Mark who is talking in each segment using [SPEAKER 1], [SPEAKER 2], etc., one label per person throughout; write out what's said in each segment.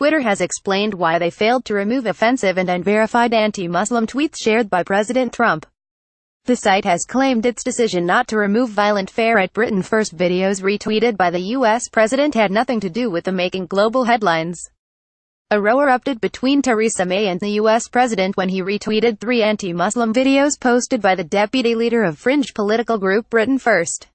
[SPEAKER 1] Twitter has explained why they failed to remove offensive and unverified anti-Muslim tweets shared by President Trump. The site has claimed its decision not to remove violent fare at Britain First videos retweeted by the US president had nothing to do with them making global headlines. A row erupted between Theresa May and the US president when he retweeted 3 anti-Muslim videos posted by the deputy leader of fringe political group Britain First.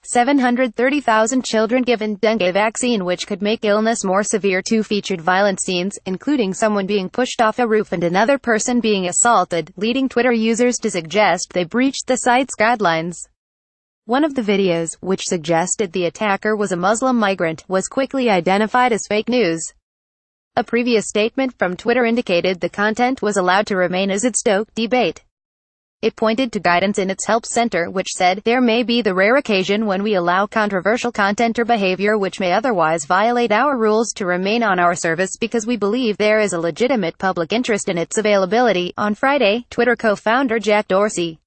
[SPEAKER 1] 730,000 children given dengue vaccine which could make illness more severe. 2 featured violent scenes, including someone being pushed off a roof and another person being assaulted, leading Twitter users to suggest they breached the site's guidelines. One of the videos, which suggested the attacker was a Muslim migrant, was quickly identified as fake news. A previous statement from Twitter indicated the content was allowed to remain as it stoked debate. It pointed to guidance in its help center which said, "There may be the rare occasion when we allow controversial content or behavior which may otherwise violate our rules to remain on our service because we believe there is a legitimate public interest in its availability." On Friday, Twitter co-founder Jack Dorsey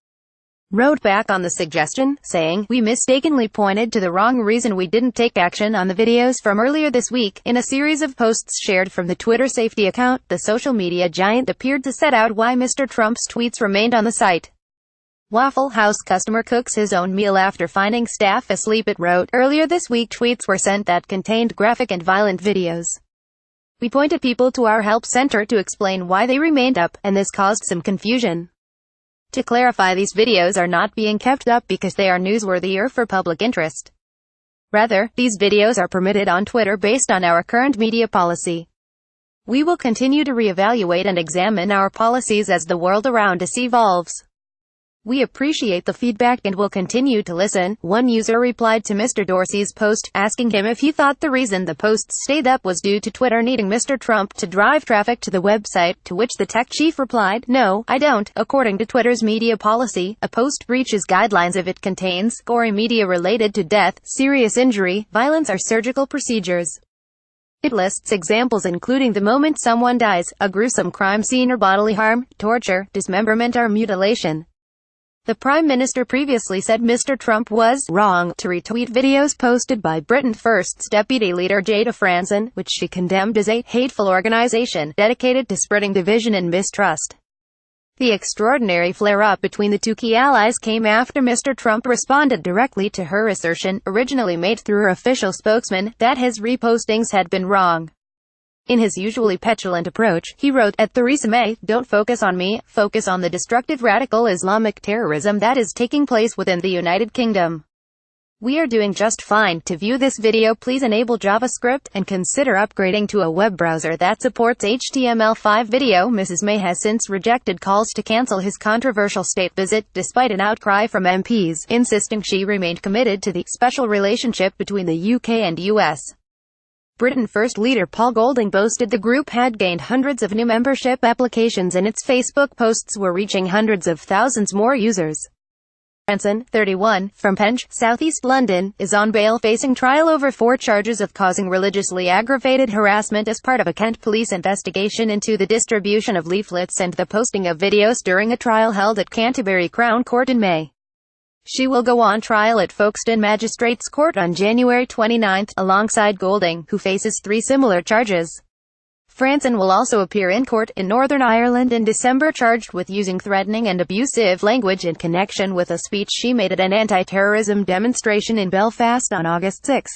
[SPEAKER 1] wrote back on the suggestion, saying, "We mistakenly pointed to the wrong reason we didn't take action on the videos from earlier this week." In a series of posts shared from the Twitter safety account, the social media giant appeared to set out why Mr. Trump's tweets remained on the site. Waffle House customer cooks his own meal after finding staff asleep, it wrote. Earlier this week tweets were sent that contained graphic and violent videos. We pointed people to our help center to explain why they remained up, and this caused some confusion. To clarify, these videos are not being kept up because they are newsworthy or for public interest. Rather, these videos are permitted on Twitter based on our current media policy. We will continue to reevaluate and examine our policies as the world around us evolves. We appreciate the feedback and will continue to listen. One user replied to Mr. Dorsey's post, asking him if he thought the reason the posts stayed up was due to Twitter needing Mr. Trump to drive traffic to the website, to which the tech chief replied, "No, I don't. According to Twitter's media policy, a post breaches guidelines if it contains gory media related to death, serious injury, violence or surgical procedures. It lists examples including the moment someone dies, a gruesome crime scene or bodily harm, torture, dismemberment or mutilation." The Prime Minister previously said Mr. Trump was wrong to retweet videos posted by Britain First's deputy leader Jada Franson, which she condemned as a hateful organization dedicated to spreading division and mistrust. The extraordinary flare-up between the two key allies came after Mr. Trump responded directly to her assertion, originally made through her official spokesman, that his repostings had been wrong. In his usually petulant approach, he wrote, "At Theresa May, don't focus on me, focus on the destructive radical Islamic terrorism that is taking place within the United Kingdom. We are doing just fine. To view this video, please enable JavaScript, and consider upgrading to a web browser that supports HTML5 video." Mrs. May has since rejected calls to cancel his controversial state visit, despite an outcry from MPs, insisting she remained committed to the special relationship between the UK and US. Britain First leader Paul Golding boasted the group had gained hundreds of new membership applications and its Facebook posts were reaching hundreds of thousands more users. Franson, 31, from Penge, southeast London, is on bail facing trial over 4 charges of causing religiously aggravated harassment as part of a Kent police investigation into the distribution of leaflets and the posting of videos during a trial held at Canterbury Crown Court in May. She will go on trial at Folkestone Magistrates Court on January 29, alongside Golding, who faces 3 similar charges. Franson will also appear in court in Northern Ireland in December, charged with using threatening and abusive language in connection with a speech she made at an anti-terrorism demonstration in Belfast on August 6.